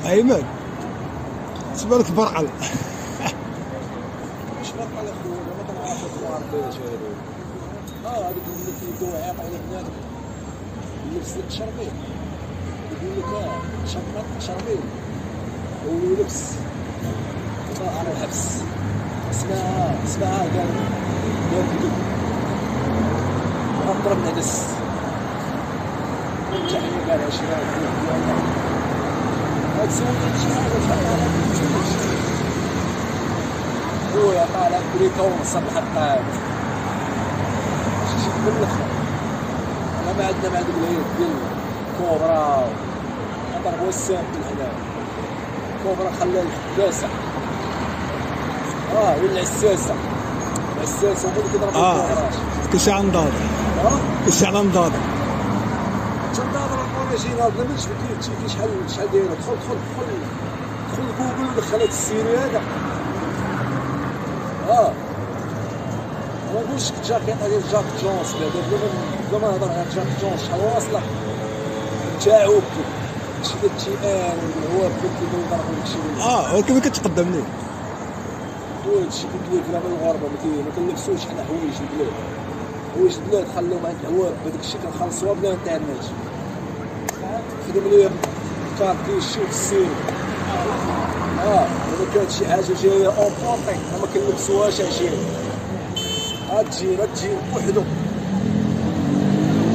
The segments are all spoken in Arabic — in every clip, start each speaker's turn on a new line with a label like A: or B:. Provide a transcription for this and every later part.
A: ايمن تبارك برقل.
B: مش برقل اخويا، ما كنعرفش الخوار كيفاش هادو. هذيك اللي كيبداو يعيطوا على بنادم اللبس شربين، يقول لك شمط شربين ولبس على الحبس. اسمها قال كذب غنضرب نعدس تحية قال 20 هاد سولتي شي حاجة تحط على الفلوس خويا طالع بريكا ونصب الحطات شي من الاخر. انا ما عندنا الهيئة ديال كوبرا ضربوا السام من هنا كوبرا خلى الحباسة ولا العساسة هما اللي كيضربوا الكوبراش.
A: كلشي على نضاض. كلشي على نضاض.
B: تنضاضر الاوريجينال بلا ما تشوف كي شحال دايره. دخل جوجل ودخل هاد السيري هذا. ما نقولش الجاكيطه ديال جاك جونز بلا ما نهضر على جاك جونز شحال واصله تاعو شي داكشي هو كيبداو يضربوا داكشي.
A: ولكن ما كتقدمني
B: هادشي كيدير في المغاربه ما كنلبسوش حنا حوايج البلاد. حوايج البلاد خلوهم عند العواب بهذاك الشيء كنخلصوها بلا انترنت. خدم ليا كارتيشي في السير. الا كانت شي حاجه جايه اونبورتي ما كنلبسوهاش عشيه. تجي بوحدو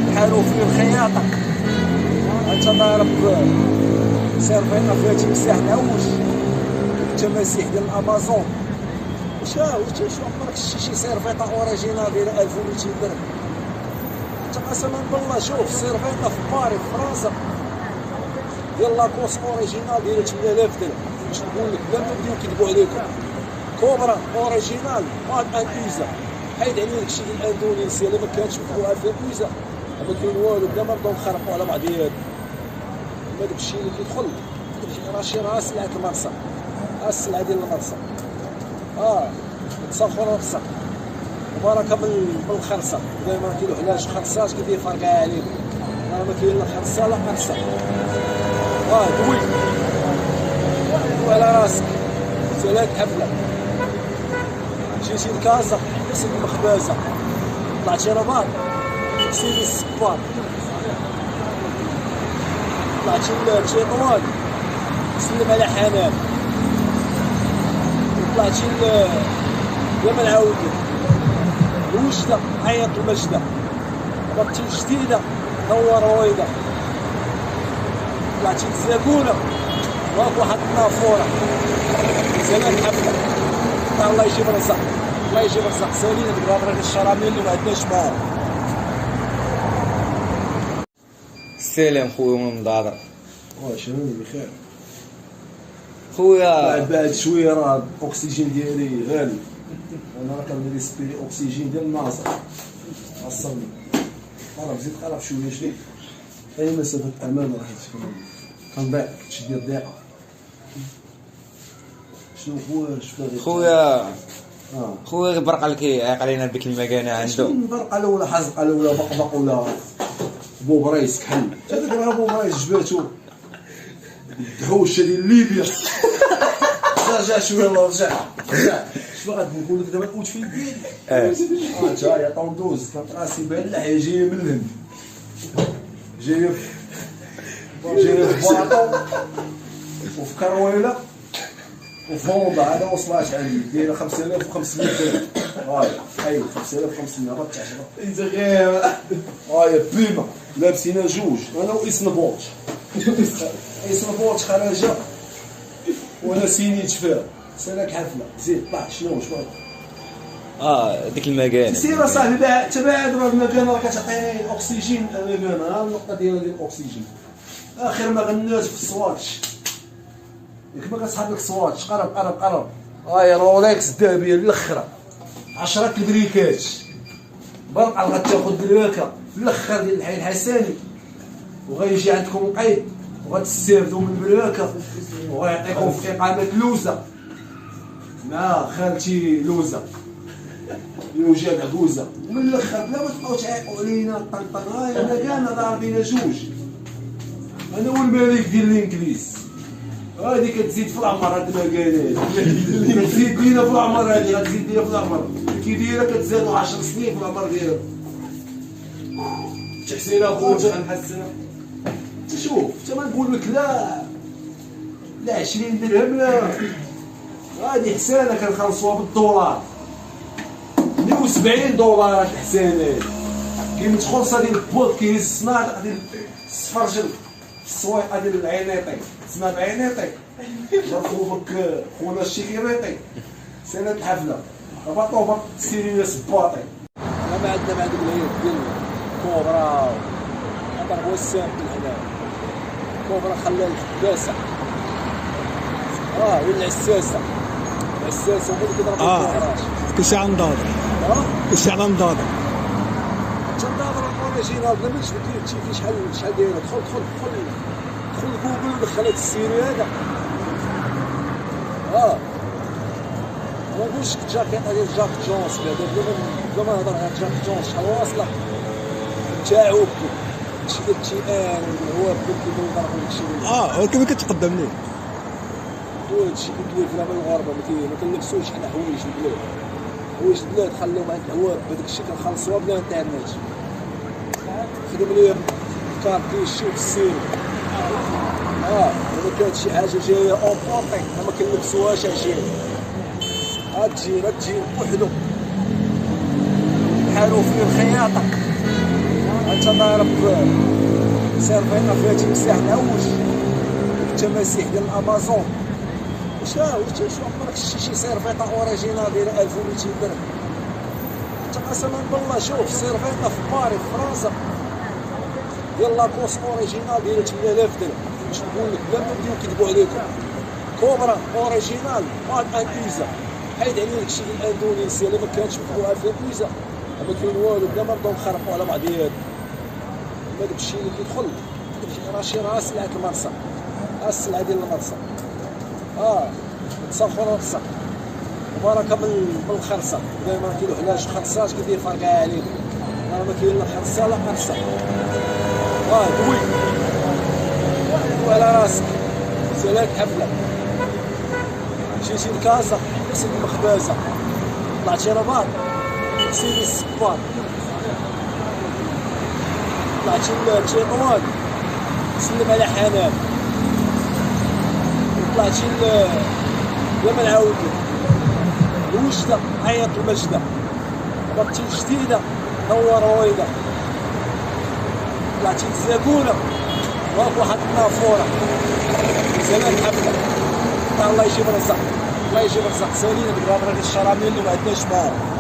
B: بحالو في الخياطه. انت ضارب سيرفينا فيها تمساح معوج التماسيح ديال الامازون. واش عمرك شي سيرفيطه اوريجينال دايره 1200 درهم؟ انت قسما بالله شوف سيرفيطه في باري في فرنسا ديال لاكوس اوريجينال دايره 8000 درهم. باش نقول لك بلا ما نبداو كيذبوا عليكم. كوبرا اوريجينال ماد ان اوزا حيد عليه داكشي ديال الاندونيسيا اللي ما كانتش مكتوبه فيها اوزا ما كاين والو بلا ما نبداو نخرقوا على بعضياتنا. ما داكشي اللي كيدخل راه سلعه المرسى. السلعه ديال المرسى تسخر رخصة وبركة بالخرصة. إذا ما كيلوحلاش خرصات كيدير فرقعة عليك. راه ما كاين لا خرصة لا قرصة. دوي على راسك سالات حفلة جيتي لكازا سيدي المخبازة طلعتي رباط سيدي السباط طلعتي لتيطوان سلم على حنان طلعتي يا ما نعاود الوجده عيط المجده بطي جديده نور رويده طلعتي الزاكونه واقف واحد النافوره زمان حفله الله يجيب رزق الله يجيب رزق. سالينا ديك الهضره ديال الشراميل اللي ما عندناش معاها.
C: السلام خويا من مضاضر.
B: شنو بخير
C: خويا؟
B: بعد شويه راه الاكسجين ديالي غالي. انا راه كنريسبيري اكسجين ديال الناصر وصلني. راه زيد قرب شويه شويه اي مسافه امان راه كنضيع شي ديال الضيقه. شنو
C: خويا برقل كيعيق علينا ديك المكانه عنده.
B: برقل ولا حزقل ولا بقبق ولا بوبريس كحل. هذاك راه بوبريس جباتو الدحوشه ديال ليبيا. رجع شويه الله رجع شنو غادي نقول لك دابا الأوت في ديالي. تا يا طوندوز كانت راسي باين جايه من الهند جايه في باطو وفي كرويله وفي هوندا. هذا وصلات عندي دايره 5500 درهم. ايوا 5500 راه تعجبها انت غير. يا بيما لابسين جوج انا وإسن بوتش. إسن بوتش خرج وانا سينيت فيها سالك حفله زيد طلع شنو
C: ديك المكانه
B: سير اصاحبي تباعد. راه المكانه راه كتعطيني الاكسجين. المكانه ها النقطه ديال الاكسجين. اخر ما غنات في السواتش ياك ما كتسحب لك السواتش. قرب رولكس الذهبيه الاخره 10 البريكات برقع غتاخذ بريكه الاخر ديال الحي الحساني وغيجي عندكم قيد وغتستافدوا من البريكه وغيعطيكم في اقامه لوزه مع خالتي لوزه يوجد عكوزه ومن الاخر بلا ما تبقاو تعيقوا علينا انا كاع ضاربينا جوج. انا والملك ديال الانجليز هادي كتزيد في العمر هاد المكانات كتزيد لينا في العمر هادي غتزيد لينا في العمر كي دايره كتزيد 10 سنين في العمر ديالها تحسين اخويا
C: نحسن
B: شوف انت ما نقول لك لا 20 درهم لا هادي حسانه كنخلصوها بالدولار 170 دولار هاد الحسانات كاين تخلص هادي البوط كاين الصنادق ديال السفرجل السويقه ديال العنيطي تسمى بعينيطي خوك خونا الشيكيريطي سنة الحفله باطوبه سيرينا سباطي ما عندنا مع هذوك العيد ديال كوبرا هذا هو السام من هنا كوبرا خلى الحباسه ولا العساسه هو اللي كيضرب الكوراج
A: كلشي على نضاض كلشي على نضاض
B: تنضرب الاوريجينال بلا ما تشوف فيه شحال دايره دخل جوجل ودخل هاد السيري هذا ما نقولش الجاكيت ديال جاك جونز بلا ما نهضر على جاك جونز شحال واصله تاعو هادشي ديال التيان والهواب كيبداو يضربوا داكشي
A: ولكن ما كتقدم ليه
B: هادشي كيدير في المغاربه ما كنلبسوش حنا حوايج البلاد حوايج البلاد خليهم عند الهواب بهذاك الشيء كنخلصوها بلا انترنت خدم ليهم كارتيشي والسيري إذا كانت شي حاجة جاية أومبورتي ما كنلبسوهاش عشية تجي بوحدو بحالو فيه الخياطة أنت ضارب سيرفينا فيها تمساح نعوج التماسيح ديال الأمازون واش عمرك شي سيرفيطة أوريجينال دايرة 1200 درهم أنت قسما بالله شوف سيرفيطة في باري في فرنسا ديال لاكوس أوريجينال دايرة 8000 درهم باش نقول لك بلا ما نبداو نكذبوا عليكم كوبرا اوريجينال ماد ان ايزا حيد عليه داكشي ديال اندونيسيا اللي ما كانتش مخدوعه فيها ايزا ما كاين والو بلا ما نبداو نخربقوا على بعضياتنا ما داكشي اللي كيدخل راه راه سلعه المرسى السلعه ديال المرسى تصفر الرصه وبركه من الخرصه دائما ما كيلوحلاش خرصات كيدير فرقعه علينا راه ما كاين لا خرصه لا مرسى دوي على راسك سالات حفله مشيتي لكازا سيدي مخبازه طلعتي رباط سيدي السباط طلعتي لتيطوان سلم على حنان طلعتي بلا ما نعاود الوجده عيط المجده بطي جديده نور رويده طلعتي للزاكونه واقف واحد النافوره زمان حفله الله يجيب رزق سالينا بالهضره ديال الشراميل اللي ما عندناش معاه